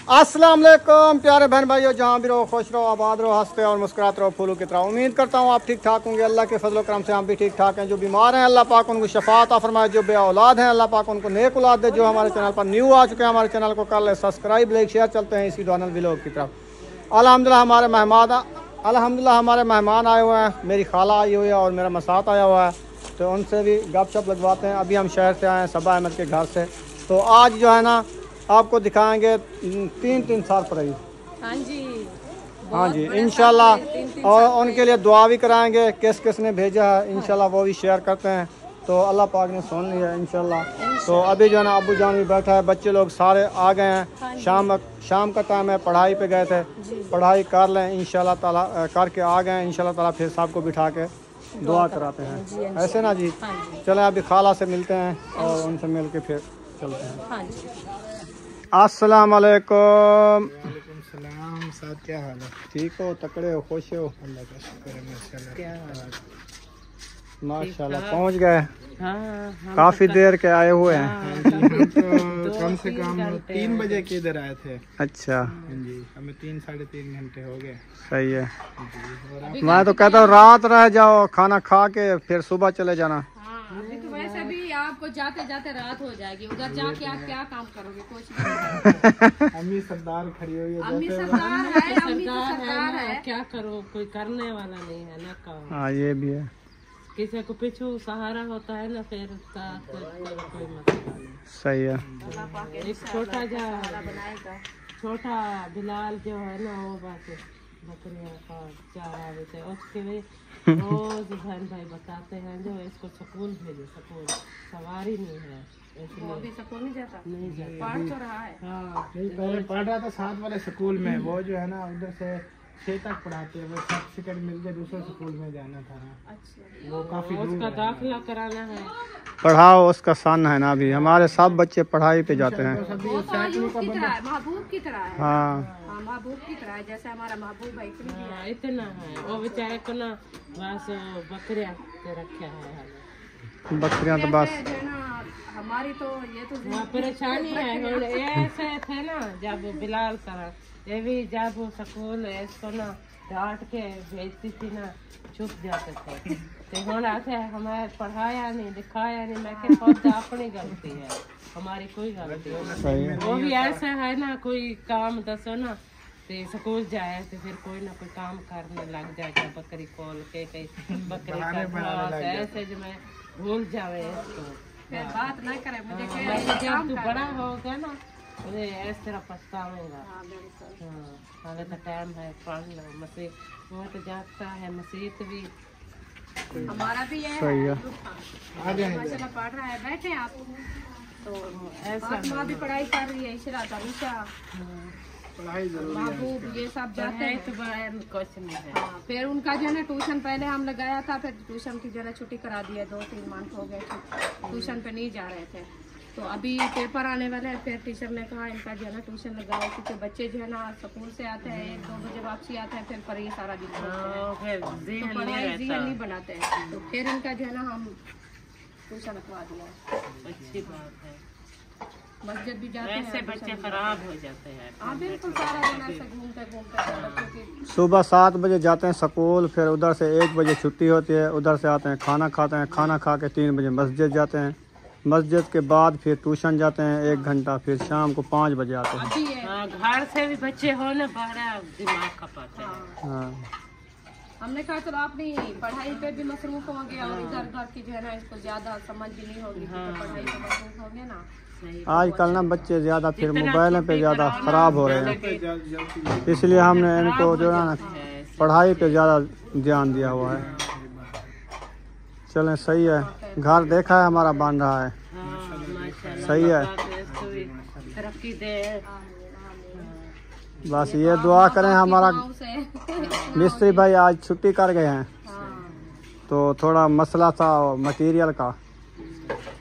अस्सलाम वालेकुम प्यारे बहन भाइयों, जहाँ भी रहो खुश रहो, आबाद रहो, हंसते और मुस्कुराते रहो फूलों की तरह। उम्मीद करता हूँ आप ठीक ठाक होंगे। अल्लाह के फजल करम से हम भी ठीक ठाक हैं। जो बीमार हैं अल्लाह पाक उनको शफात अता फरमाए, जो बे औलाद हैं अल्लाह पाक उनको नेक औलाद दे। जो हमारे चैनल पर न्यू आ चुके हैं हमारे चैनल को कर ले सब्सक्राइब, लाइक शेयर। चलते हैं इसी डोनल व्लॉग की तरफ। अल्हम्दुलिल्लाह हमारे मेहमान आए हुए हैं। मेरी खाला आई हुई है और मेरा मसात आया हुआ है, तो उनसे भी गपशप लगवाते हैं। अभी हम शहर से आए हैं, सबा अहमद के घर से। तो आज जो है ना आपको दिखाएंगे 3 साल पर ही। हाँ जी इंशाल्लाह, और उनके लिए दुआ भी कराएंगे। किस किस ने भेजा है इंशाल्लाह वो भी शेयर करते हैं। तो अल्लाह पाक ने सुन लिया इंशाल्लाह। तो अभी जो है ना अब्बू जान भी बैठा है, बच्चे लोग सारे आ गए हैं। शाम का टाइम है, पढ़ाई पे गए थे, पढ़ाई कर लें इंशाल्लाह ताला, करके आ गए हैं इंशाल्लाह ताला। फिर सबको बिठा के दुआ कराते हैं, ऐसे ना जी। चलें अभी खाला से मिलते हैं और उनसे मिल के फिर चलते हैं। अस्सलाम वालेकुम। सलाम साहब, क्या हाल है? ठीक हो, तकड़े हो, खुश हो? अल्लाह का शुक्र है माशाल्लाह। क्या माशाल्लाह पहुंच गए। हाँ, काफी देर के आए हुए हैं। हाँ जी, हम तो कम से कम 3 बजे के इधर आए थे। अच्छा हाँ जी, हमें 3 साढ़े 3 घंटे हो गए। सही है। और आप मैं तो कहता हूँ रात रह जाओ, खाना खा के फिर सुबह चले जाना। अभी तो वैसे भी आपको जाते जाते रात हो जाएगी, उधर जाके आप क्या काम करोगे? कुछ नहीं। अम्मी सरदार खड़ी हुई है, अम्मी जैसे सरदार है, अम्मी तो सरदार है। क्या करो, कोई करने वाला नहीं है ना काम। हाँ ये भी है। किसी को पीछू सहारा होता है ना, फिर साथ कोई मसला नहीं। सही है। एक छोटा बिलाल जो है ना, वो बात बकरियां का चारा देते उसके भी रोज बहन भाई बताते हैं जो इसको स्कूल भेजो, स्कूल सवारी नहीं है इसलिए अभी स्कूल नहीं जाता, नहीं जाता। पढ़ तो रहा है। हाँ, नहीं, पहले पढ़ रहा था 7 वाले स्कूल में। वो जो है ना उधर से 6 तक पढ़ाते हैं। वो सर्टिफिकेट मिल के दूसरे स्कूल में जाना था ना, अच्छा, वो काफी दूर उसका है। दाखिला कराना है। पढ़ाओ, उसका सन है ना। अभी हमारे सब बच्चे पढ़ाई पे जाते हैं। वो तो अयूब की तरह है, महबूब की तरह है। हाँ महबूब की तरह है, जैसे हमारा महबूब भाई इतनी भी है। इतना है वो बेचारे को ना, बस बकरियां के रखे है। बकरियां तो बस जो है ना हमारी तो ये तो वहाँ परेशानी है। ये ऐसे थे ना जब बिलाल करा, ये भी जब वो स्कूल इसको ना डांट के भेजती थी ना, चुप जाते थे। तो होना आते हमें पढ़ाया नहीं, दिखाया नहीं। मैं क्या खुद अपनी गलती है, हमारी कोई गलती सही है। नहीं। वो भी ऐसा है ना, कोई काम दसो ना तो स्कूल जाए तो फिर कोई ना कोई काम करने लग जाएगा। बकरी खोल के कहीं बकरी का घास ऐसे जो मैं भूल जावे इसको, फिर बात ना करे मुझे मैं जब तू बड़ा हो गया ना मुझे इस तरह पछतावेगा। बिल्कुल। हाँ, हाले तो टाइम है, पढ़ लो। मसीह वो तो जाता है मसीह भी। हमारा भी ये सही है। आ जाएंगे। माशाल्लाह पढ़ रहा है। बैठे आप तो ऐसा फातिमा भी पढ़ाई कर रही है, इशरा तरीशा पढ़ाई जरूर महबूब ये सब जाते हैं। तो बड़ा कुछ नहीं है। हाँ, फिर उनका जो है ना ट्यूशन पहले हम लगाया था, फिर ट्यूशन की जो है ना छुट्टी करा दी है। 2-3 मंथ हो गए ट्यूशन पे नहीं जा रहे थे। तो अभी पेपर आने वाले हैं, फिर टीचर ने कहा इनका जो है ना ट्यूशन लगाओ, क्योंकि बच्चे जो है ना स्कूल से आते हैं 1-2 बजे वापसी आते हैं, फिर पर ये सारा दिन खेलते हैं। तो पढ़ाई जीवन नहीं बनाते हैं। तो फिर इनका जो है ना हम ट्यूशन रखवा दिया है। अच्छी बात है। मस्जिद भी जाते ऐसे हैं। बच्चे खराब हो जाते हैं। हाँ बिल्कुल, सारा दिन ऐसे घूमते बच्चों की। सुबह 7 बजे जाते हैं स्कूल, फिर उधर से 1 बजे छुट्टी होती है। उधर से आते हैं, खाना खाते हैं, खाना खा के 3 बजे मस्जिद जाते हैं। मस्जिद के बाद फिर ट्यूशन जाते हैं 1 घंटा, फिर शाम को 5 बजे आते हैं। अभी ये हाँ, घर से भी बच्चे हो ना बड़ा दिमाग खपाते हैं। हाँ हमने कहा चलो अपनी पढ़ाई पे भी मसरूफ होंगे और इधर उधर की जो है ना इसको ज्यादा समझ भी नहीं होगी, तो पढ़ाई पे मसरूफ होंगे ना। आजकल ना बच्चे ज़्यादा फिर मोबाइल पे ज़्यादा ख़राब हो रहे हैं, इसलिए हमने इनको जो है ना पढ़ाई पे ज़्यादा ध्यान दिया हुआ है। चलें सही है। घर देखा है हमारा बन रहा है। सही है। तरक्की दे। बस ये दुआ करें। हमारा मिस्त्री भाई आज छुट्टी कर गए हैं, तो थोड़ा मसला था मटेरियल का।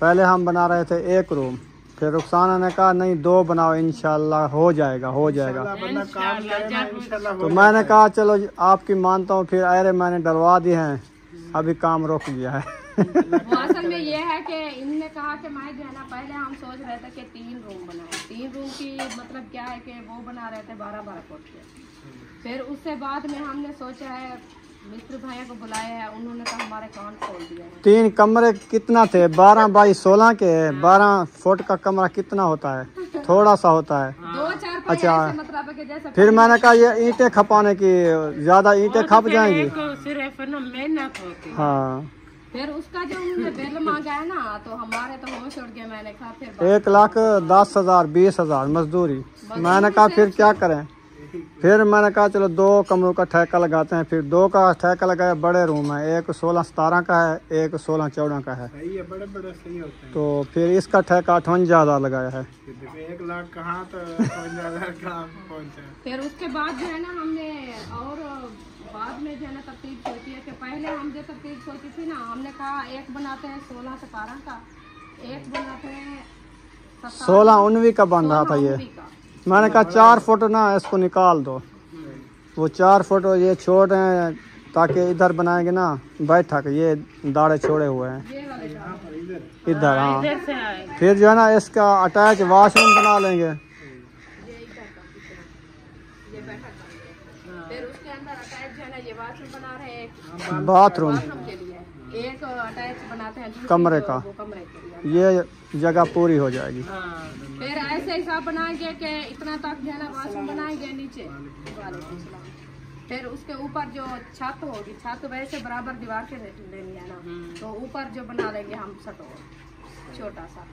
पहले हम बना रहे थे 1 रूम, फिर रुखसाना ने कहा नहीं 2 बनाओ, इंशाल्लाह हो जाएगा हो जाएगा। तो मैंने कहा चलो आपकी मानता हूँ। फिर अरे मैंने डलवा दिए हैं, अभी काम रुक गया है। वो असल में ये है कि इनने कहा कि मैं जो है ना, पहले हम सोच रहे थे कि 3 रूम बनाए। 3 रूम की मतलब क्या है कि वो बना रहे थे 12-12 फुट के। फिर उससे बाद में हमने सोचा है, मिस्त्री भैया को बुलाया है, उन्होंने तो हमारे कान खोल दिया है। 3 कमरे कितना थे? 12 बाई 16 के। 12 फुट का कमरा कितना होता है? थोड़ा सा होता है। 2-4 अच्छा। मतलब है कि जैसे फिर मैंने कहा ये ईंटें खपाने की, ज्यादा ईंटें खप जाएंगी। सिर्फ ना मेहनत होती है। हाँ, फिर उसका जो उन्होंने बिल मांगा है ना, तो हमारे तो होश उड़ गया। मैंने कहा फिर 1,10,000 20,000 मजदूरी। मैंने कहा फिर क्या करें? फिर मैंने कहा चलो 2 कमरों का ठेका लगाते हैं। फिर 2 का ठेका लगाया। बड़े रूम है, एक 16-17 का है, एक 16-14 का है। सही है, बड़े बड़े सही होते हैं। तो फिर इसका ठेका 58,000 लगाया है। 1 लाख कहाँ तो 58,000 कहाँ पहुँचा। फिर उसके बाद जो है ना, हमने और बाद में जो है ना तरतीब सोची है कि पहले हम जो तरतीब सोची थी ना, हमने कहा एक बनाते हैं 16-17 का, एक बनाते हैं 16-19 का बन रहा था ये। मैंने कहा 4 फुट ना इसको निकाल दो। वो 4 फुट ये छोड़ रहे हैं ताकि इधर बनाएंगे ना बैठक, ये दाढ़े छोड़े हुए हैं ये वाले का। इधर। हाँ, इधर से आए। फिर जो है ना इसका अटैच वॉशरूम बना लेंगे। फिर उसके अंदर अटैच जो है ना, ये बाथरूम बना रहे हैं, एक बाथरूम बाथरूम के लिए, एक अटैच बनाते हैं दूसरी कमरे जो का। वो कमरे के लिए। ये जगह पूरी हो जाएगी। फिर ऐसे हिसाब बनाएंगे कि इतना तक जो है ना बाथरूम बनाएंगे नीचे वाले। फिर उसके ऊपर जो छत होगी, छत वैसे बराबर दीवार के लेनी है ना, तो ऊपर जो बना लेंगे हम सटोर छोटा सा,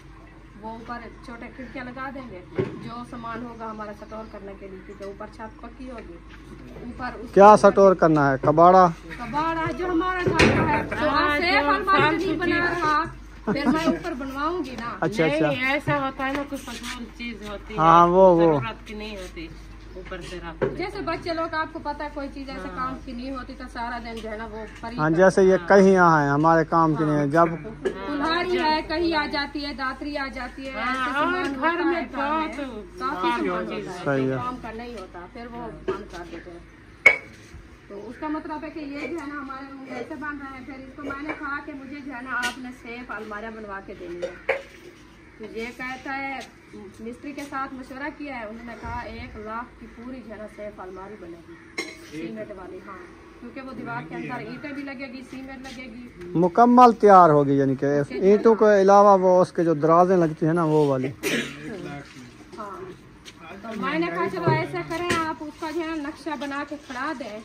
वो ऊपर छोटे खिड़कियाँ लगा देंगे। जो सामान होगा हमारा सटोर करने के लिए, क्योंकि ऊपर छत पक्की होगी। ऊपर क्या सटोर करना है? कबाड़ा कबाड़ा जो हमारा घर का है, तो सेफ अलमारी नहीं बना रहा। फिर मैं ऊपर बनवाऊंगी ना। अच्छा अच्छा। नहीं, ऐसा होता है ना, कुछ फजूल चीज होती है। हाँ, वो जरूरत की नहीं होती, ऊपर से रख दे। जैसे बच्चे लोग, आपको पता है कोई चीज ऐसे काम की नहीं होती तो सारा दिन जो है ना वो परी हाँ, जैसे ये कहीं यहाँ है हमारे काम की नहीं है। जब कुल्हाड़ी है कहीं आ जाती है, दातरी आ जाती है, ऐसे हाँ, सामान घर होता में है काम में। बहुत काफी सामान होता है, सही जो है। काम का नहीं होता फिर वो बंद कर देते हैं। तो उसका मतलब है कि ये जो है ना हमारे रूम ऐसे बन रहे हैं। फिर इसको मैंने कहा कि मुझे जो है ना आपने सेफ अलमारियाँ बनवा के देनी है। तो ये कहता है, मिस्त्री के साथ मशवरा किया है, उन्होंने कहा 1 लाख की पूरी जो है ना सेफ अलमारी बनेगी सीमेंट वाली। हाँ, क्योंकि वो दीवार के अंदर ईंटें भी लगेगी, सीमेंट लगेगी, मुकम्मल तैयार होगी। यानी कि ईंटों के अलावा वो उसके जो दराजें लगती है ना वो वाली। हाँ। तो मैंने कहा चलो ऐसा करें, आप उसका जो है नक्शा बना के खड़ा दें,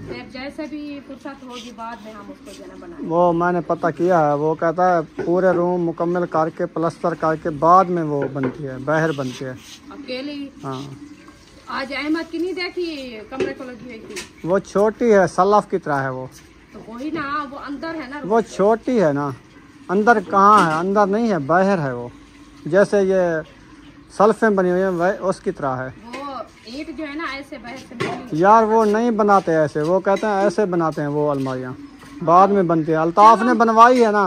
फिर जैसे भी फुर्सत होगी बाद में हम उसको जो है ना बनाएं। वो मैंने पता किया है, वो कहता है पूरे रूम मुकम्मल करके प्लस्तर करके बाद में वो बनती है, बाहर बनती है अकेली। हाँ, आज अहमद की नहीं देखी कमरे को लगी हुई थी, वो छोटी है, सलफ की तरह है वो। तो वही ना, वो अंदर है ना। वो छोटी है ना, अंदर कहाँ है? अंदर नहीं है, बाहर है वो। जैसे ये सल्फें बनी हुई है उसकी तरह है। वो ईंट जो है ना ऐसे बाहर से निकली। यार वो नहीं बनाते ऐसे, वो कहते हैं ऐसे बनाते हैं वो अलमारियाँ, बाद में बनती है। अल्ताफ ने बनवाई है ना,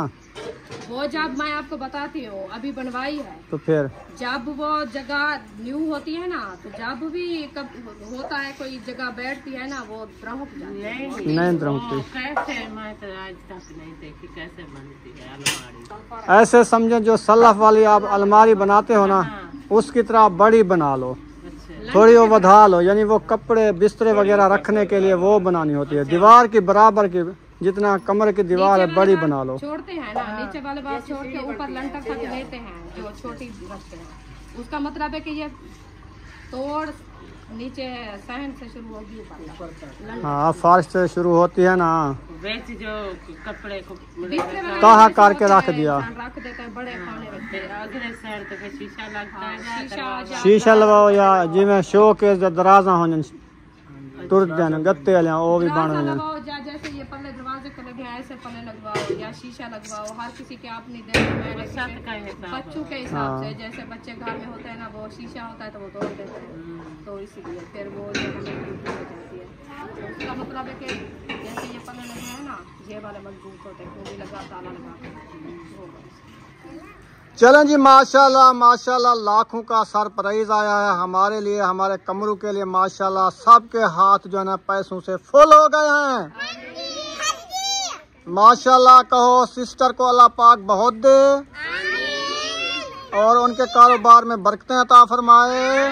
वो जब मैं आपको बताती हूँ अभी बनवाई है, तो फिर जब वो जगह न्यू होती है ना, तो जब भी कब होता है कोई जगह बैठती है ना, वो द्रमुक जाती है। नहीं द्रमुकती। कैसे, मैं तो आज तक नहीं देखी कैसे बनती है अलमारी। ऐसे समझो जो सल्लफ वाली आप अलमारी बनाते हो ना, उसकी तरह बड़ी बना लो, थोड़ी वो बढ़ा लो। यानी वो कपड़े बिस्तरे वगैरह रखने के लिए वो बनानी होती है। दीवार की बराबर की जितना कमरे की दीवार है बड़ी बना लो। छोड़ते हैं ना, नीचे वाले बात छोड़ के ऊपर लंटर तक लेते हैं, जो छोटी रखते हैं। उसका मतलब है कि ये तोड़ नीचे सहन से शुरू होगी ऊपर तक। हाँ, फर्श से शुरू होती है ना, बेच जो कपड़े को ताहा करके रख दिया। रख देते हैं बड़े खाने रखते हैं। अगले साइड तक शीशा लगता है, शीशा शीशा लगाओ या जिमें शो के दराजा हो टुट जाने गत्ते वाले वो भी बन रहे हैं। लगवाओ, जैसे ये पल्ले दरवाजे को लगे ऐसे पल्ले लगवाओ या शीशा लगवाओ। हर किसी के अपनी बच्चों के हिसाब से, जैसे बच्चे घर में होते हैं ना, वो शीशा होता है तो वो तोड़ देते हैं, तो इसीलिए फिर वो जो है मजबूत हो जाती है। उसका मतलब है कि जैसे ये पल्ले लगे हैं ना, ये वाले मजबूत होते हैं, वो भी लगा ताला लगा। चलें जी, माशाल्लाह माशाल्लाह, लाखों का सरप्राइज आया है हमारे लिए, हमारे कमरू के लिए। माशाल्लाह सबके हाथ जो है ना पैसों से फुल हो गए हैं। माशाल्लाह कहो सिस्टर को अल्लाह पाक बहुत दे और उनके कारोबार में बरकतें अता फरमाए।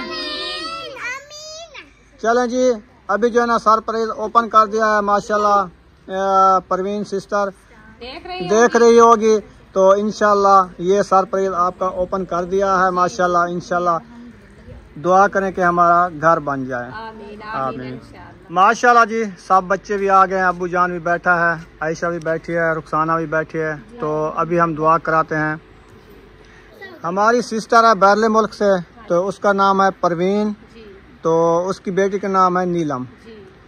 चलें जी, अभी जो है ना सरप्राइज ओपन कर दिया है माशाल्लाह। परवीन सिस्टर देख रही होगी तो इंशाल्लाह ये सरप्राइज आपका ओपन कर दिया है माशाल्लाह। इंशाल्लाह दुआ करें कि हमारा घर बन जाए। आमीन माशाल्लाह जी। सब बच्चे भी आ गए हैं, अब्बू जान भी बैठा है, आयशा भी बैठी है, रुखसाना भी बैठी है। तो अभी हम दुआ कराते हैं। हमारी सिस्टर है बैरले मुल्क से, तो उसका नाम है परवीन, तो उसकी बेटी का नाम है नीलम।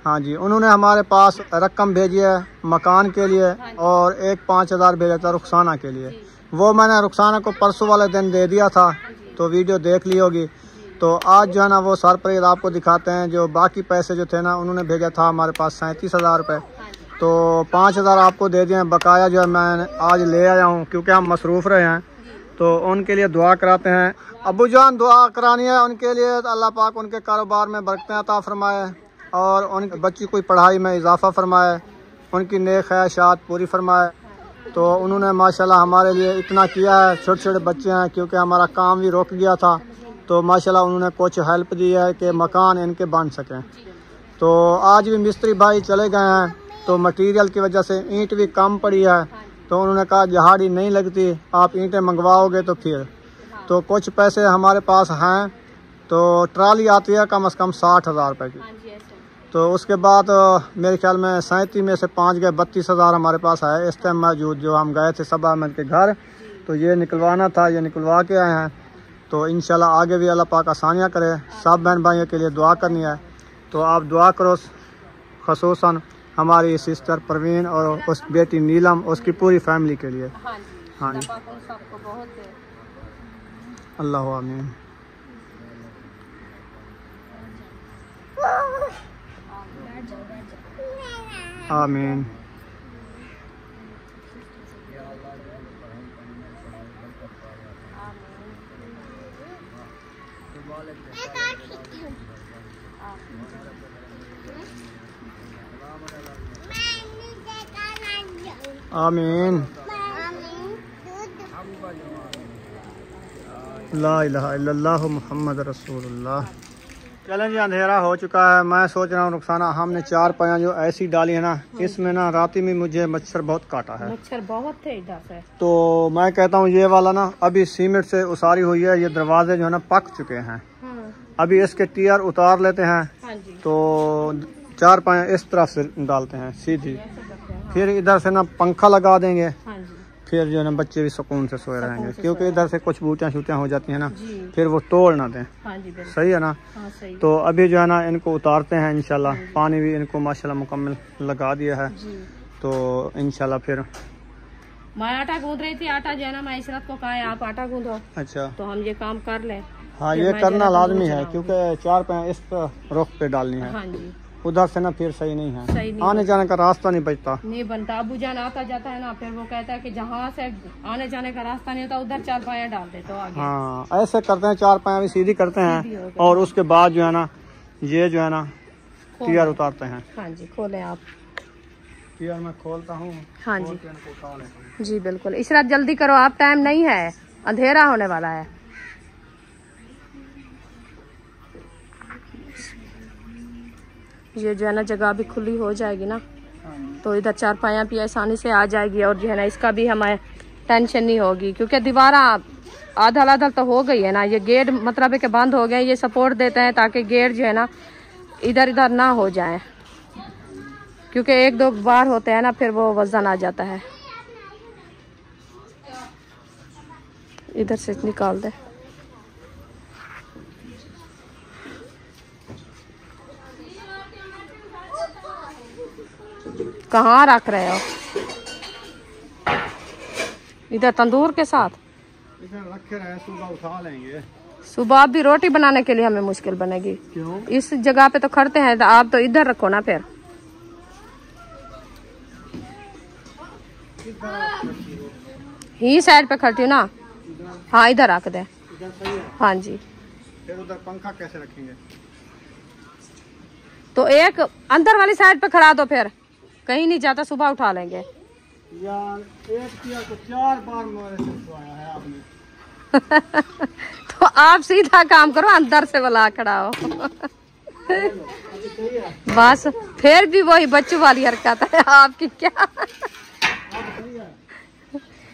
हाँ जी, उन्होंने हमारे पास रकम भेजी है मकान के लिए और एक 5,000 भेजा था रुखसाना के लिए। वो मैंने रुखसाना को परसों वाले दिन दे दिया था, तो वीडियो देख ली होगी। तो आज जो है ना वो सरप्राइज आपको दिखाते हैं। जो बाकी पैसे जो थे ना उन्होंने भेजा था हमारे पास 37,000 रुपये, तो 5,000 आपको दे दिए हैं। बकाया जो है मैं आज ले आया हूँ क्योंकि हम मसरूफ़ रहे हैं। तो उनके लिए दुआ कराते हैं। अब्बू जान दुआ करानी है उनके लिए, तो अल्लाह पाक उनके कारोबार में बरकतें अता फरमाए और उनकी बच्ची की पढ़ाई में इजाफ़ा फरमाए, उनकी नेक ख्वाहिशात पूरी फरमाए। तो उन्होंने माशाल्लाह हमारे लिए इतना किया है। छोटे छोटे बच्चे हैं क्योंकि हमारा काम भी रुक गया था, तो माशाल्लाह उन्होंने कुछ हेल्प दी है कि मकान इनके बन सकें। तो आज भी मिस्त्री भाई चले गए हैं, तो मटेरियल की वजह से ईंट भी कम पड़ी है। तो उन्होंने कहा दिहाड़ी नहीं लगती, आप ईंटें मंगवाओगे तो फिर। तो कुछ पैसे हमारे पास हैं, तो ट्राली आती है कम से कम 60,000 रुपये की। तो उसके बाद मेरे ख्याल में 37 में से 5 गए, 32,000 हमारे पास है इस टाइम मौजूद। जो हम गए थे सबा अहमद के घर, तो ये निकलवाना था, ये निकलवा के आए हैं। तो इंशाल्लाह आगे भी अल्लाह पाक आसानियाँ करे। सब बहन भाइयों के लिए दुआ करनी है, तो आप दुआ करो ख़ुसूसन हमारी सिस्टर परवीन और उस बेटी नीलम, उसकी पूरी फैमिली के लिए। हाँ जी, अल्लाह आमीन। आमीन। आमीन। ला इलाहा इल्लल्लाह मुहम्मद रसूलुल्लाह। चलें जी, अंधेरा हो चुका है। मैं सोच रहा हूँ रुखसाना हमने 4 पाया जो ऐसी डाली है ना, इसमें ना राती में मुझे मच्छर बहुत काटा है। मच्छर बहुत थे इधर से। तो मैं कहता हूँ ये वाला ना अभी सीमेंट से उसारी हुई है, ये दरवाजे जो है ना पक चुके हैं। अभी इसके टीयर उतार लेते हैं। तो 4 पाया इस तरफ से डालते हैं सीधी, फिर इधर से ना पंखा लगा देंगे। फिर जो है ना बच्चे भी सुकून से सोए रहेंगे, क्योंकि इधर से कुछ बूटियाँ शूटियाँ हो जाती हैं ना, फिर वो तोड़ ना दें। सही है ना। सही। तो अभी जो है ना इनको उतारते हैं इंशाल्लाह। पानी भी इनको माशाल्लाह मुकम्मल लगा दिया है। तो इंशाल्लाह फिर मैं आटा गूंद रही थी। आटा जो है ना मैं इशरत को कहा है आप आटा गूंदो। अच्छा, तो हम ये काम कर लें। हाँ ये करना लाजमी है, क्योंकि 4 पाया इस रुख पे डालनी है। हाँ जी, उधर से ना फिर सही नहीं है, सही नहीं आने जाने का रास्ता नहीं बचता, नहीं बनता। अबू जान आता जाता है ना, फिर वो कहता है कि जहाँ से आने जाने का रास्ता नहीं होता उधर 4 पाया डाल दे तो आगे। हाँ ऐसे करते हैं, 4 पाया भी सीधी करते हैं और उसके बाद जो है ना ये जो है ना टीयर उतारते हैं। हाँ जी, खोलें आप। टीयर मैं खोलता हूँ। हाँ जी जी बिल्कुल। इशरत जल्दी करो, आप टाइम नहीं है, अंधेरा होने वाला है। ये जो है ना जगह भी खुली हो जाएगी ना, तो इधर 4 पाया भी आसानी से आ जाएगी और जो है ना इसका भी हमें टेंशन नहीं होगी, क्योंकि दीवार आधा आधा तो हो गई है ना। ये गेट मतलब है कि बंद हो गए, ये सपोर्ट देते हैं ताकि गेट जो है ना इधर इधर ना हो जाए, क्योंकि 1-2 बार होते हैं ना फिर वो वजन आ जाता है। इधर से निकाल दे। कहाँ रख रहे हो? इधर तंदूर के साथ इधर रखे रहे, सुबह उठा लेंगे। सुबह भी रोटी बनाने के लिए हमें मुश्किल बनेगी। क्यों? इस जगह पे तो खड़ते हैं, तो आप तो इधर रखो ना फिर। ही साइड पे खड़ती हूँ ना। हाँ इधर रख दे। हाँ जी। फिर उधर पंखा कैसे रखेंगे? तो एक अंदर वाली साइड पे खड़ा दो, फिर कहीं नहीं जाता, सुबह उठा लेंगे। यार एक किया तो 4 बार मेरे से आया है आपने। तो आप सीधा काम करो, अंदर से बुला खड़ा हो। बस फिर भी वही बच्चों वाली हरकत है आपकी क्या।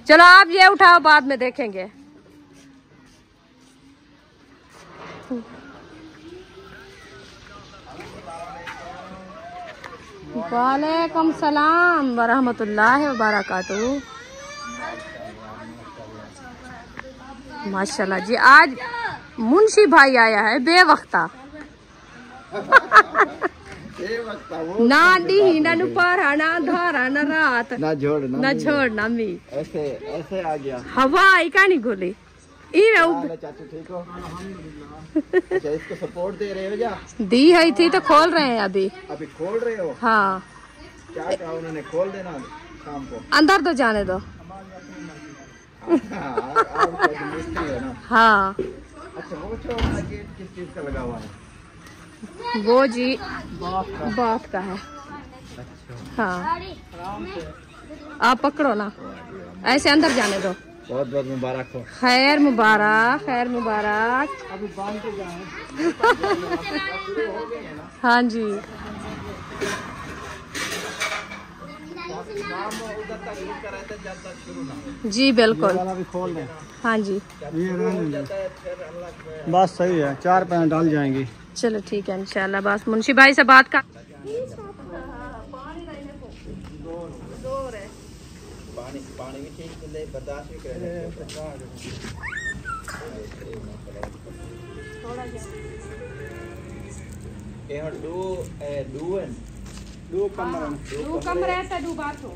चलो आप ये उठाओ, बाद में देखेंगे। वालेकुम सलाम वरहमतुल्लाहि वबरकातुहू। माशाल्लाह जी, आज मुंशी भाई आया है बेवक्ता। ना डी ना नुपारा ना धारा ना रात ना छोड़ ना मी, ऐसे ऐसे आ गया। हवा आई का नहीं गोली चाचू ठीक हो? अच्छा, इसको सपोर्ट दे रहे हो या? दी है थी तो खोल रहे हैं अभी खोल रहे हो? हाँ, क्या कहा उन्होंने? खोल देना शाम को। अंदर तो जाने दो। हाँ अच्छा, वो छोटा गेट किस चीज का लगा हुआ है? वो जी बात का है। हाँ आप पकड़ो ना, ऐसे अंदर जाने दो। बहुत बहुत मुबारक हो। खैर मुबारक, खैर मुबारक। अभी बांध के जाए। हाँ जी, जी बिल्कुल। भी खोल दें। हाँ जी, ये बस सही है, 4 पैन डाल जाएंगी। चलो ठीक है इंशाल्लाह। बस मुंशी भाई से बात का पानी भी ठीक मिले, बर्दाश्त भी करें। दो कमरे से 2 बाथरूम।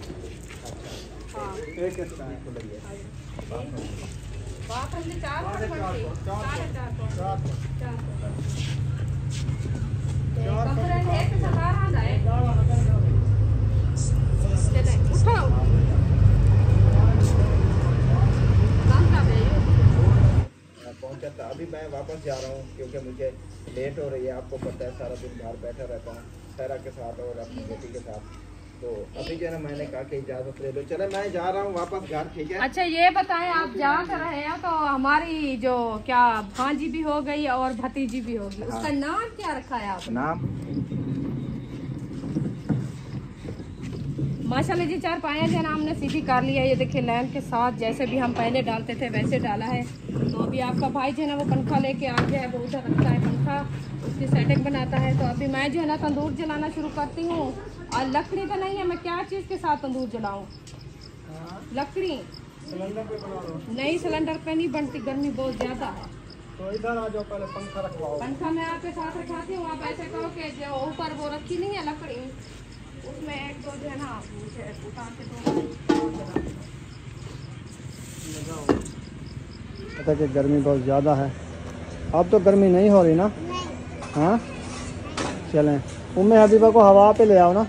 हाँ, एक इसका है। बाथरूम में 4 कमरे में एक सरकार आ जाए। चले उठाओ। पहुंचा था, अभी मैं वापस जा रहा हूँ क्योंकि मुझे लेट हो रही है। आपको पता है सारा दिन बाहर बैठा रहता हूँ सैरा के साथ और अपनी बेटी के साथ। तो अभी जो है ना, मैंने कहा कि इजाजत ले लो। चले मैं जा रहा हूँ वापस घर, ठीक है? अच्छा ये बताएं, आप जा कर रहे हैं तो हमारी जो क्या भांजी भी हो गई और भतीजी भी होगी, उसका नाम क्या रखा है आपने? नाम माशाल्लाह जी, 4 पाया जो नाम ने सीधी कर लिया। ये देखिए लैंप के साथ जैसे भी हम पहले डालते थे वैसे डाला है। तो अभी आपका भाई जो है ना वो पंखा लेके आ गया है, वो उधर रखता है पंखा, उसकी सेटिंग बनाता है। तो अभी मैं जो है ना तंदूर जलाना शुरू करती हूँ। और लकड़ी तो नहीं है, मैं क्या चीज़ के साथ तंदूर जलाऊँ? लकड़ी नहीं, सिलेंडर पे नहीं बनती, गर्मी बहुत ज़्यादा है। तो इधर आ जाओ, पहले पंखा रखवाओ। पंखा मैं आपके साथ रखवाती हूँ। आप ऐसे करो कि जो ऊपर वो रखी नहीं है लकड़ी, उसमें एक दो जो है ना मुझे उतार के दो। पता कि गर्मी बहुत ज़्यादा है। अब तो गर्मी नहीं हो रही ना? हाँ चलें, उम्मे हबीबा को हवा पे ले आओ ना।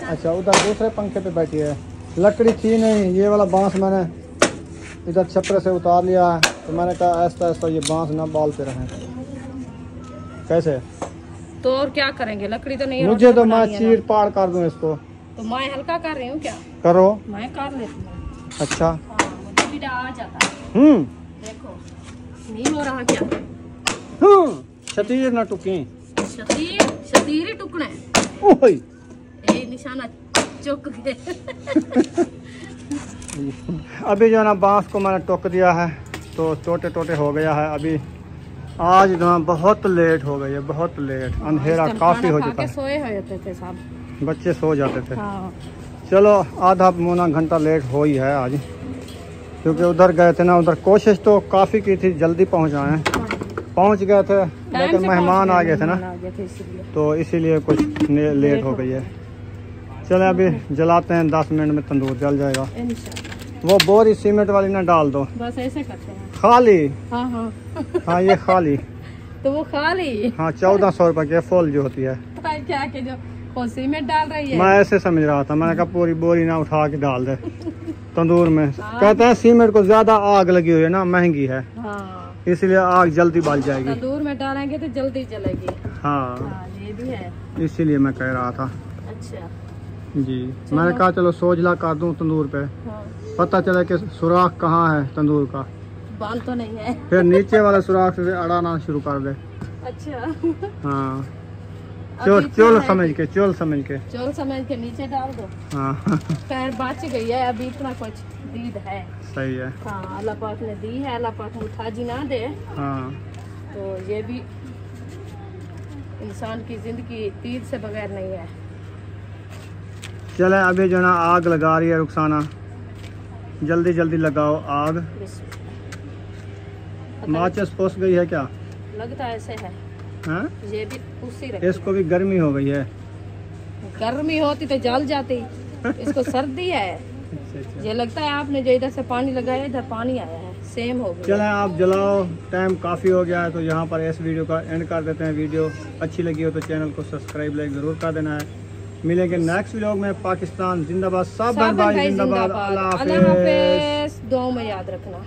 अच्छा, उधर दूसरे पंखे पे बैठी है। लकड़ी थी नहीं, ये वाला बांस मैंने इधर छपरे से उतार लिया है। तो मैंने कहा ऐसा ऐसा ये बांस ना बाल पे रहें। कैसे? तो और क्या करेंगे? लकड़ी तो नहीं, मुझे तो मैं चीर पाड़ कर दूं इसको। तो मैं हल्का कर रही हूँ क्या? करो। मैं कर लेती हूँ। अच्छा, हाँ, मुझे भी आ जाता है। देखो नहीं हो रहा क्या? शतीर ना टुकी। शतीर ही टुकने। ओए ये निशाना चुक गए। अभी जो है ना बांस को मैंने टोक दिया है तो टोटे टोटे हो गया है। अभी आज ना बहुत लेट हो गई है, बहुत लेट। अंधेरा काफी हो चुका है। सोए हुए थे सब, बच्चे सो जाते थे। हाँ। चलो आधा पौना घंटा लेट हो ही है आज, क्योंकि उधर गए थे ना। उधर कोशिश तो काफ़ी की थी जल्दी पहुंचाएं, पहुंच गए थे लेकिन मेहमान आ गए थे ना, तो इसीलिए कुछ लेट हो गई है। चले अभी जलाते हैं, 10 मिनट में तंदूर जल जाएगा। वो बोरी सीमेंट वाली ना डाल दो, बस ऐसे करते हैं। खाली। हाँ हाँ हाँ ये खाली। तो वो खाली। हाँ 1400 रुपये की फुल जो होती है। क्या के जो सीमेंट डाल रही है? मैं ऐसे समझ रहा था, मैंने कहा पूरी बोरी ना उठा के डाल दे तंदूर में। कहते हैं सीमेंट को ज्यादा आग लगी हुई है ना, महंगी है, इसलिए आग जल्दी बल जाएगी। तंदूर में डालेंगे तो जल्दी जलेगी। हाँ ये भी है, इसीलिए मैं कह रहा था। अच्छा जी। मैंने कहा चलो सोजला कर दूं तंदूर पे, हाँ, पता चला कि सुराख कहाँ है तंदूर का, बाल तो नहीं है। फिर नीचे वाले सुराख से अड़ाना शुरू कर दे। अच्छा, हाँ, अभी चोल है समझ के, चोल समझ के। चोल समझ के नीचे डाल दो। हाँ खैर बच गई है, अभी इतना कुछ दीद है। सही है। हाँ, अल्लाह पाक ने दी है, अल्लाह पाक मुताजी ना दे हाँ तो ये भी इंसान की जिंदगी तीर से बगैर नहीं है। चले अभी जो ना आग लगा रही है रुखसाना, जल्दी जल्दी लगाओ आग। माचिस पोस गई है क्या? लगता ऐसे है। हैं? ये भी उसी रखी इसको भी गर्मी हो गई है। गर्मी होती तो जल जाती, इसको सर्दी है। ये लगता है आपने जो इधर से पानी लगाया इधर पानी आया है, सेम हो गया। चलें आप जलाओ, टाइम काफ़ी हो गया है, तो यहाँ पर इस वीडियो का एंड कर देते हैं। वीडियो अच्छी लगी हो तो चैनल को सब्सक्राइब लाइक ज़रूर कर देना है। मिलेंगे नेक्स्ट व्लॉग में। पाकिस्तान जिंदाबाद, सब बहन भाई जिंदाबाद। अल्लाह अल्लाह हाफिज़। हाफिज़, दुआ में याद रखना।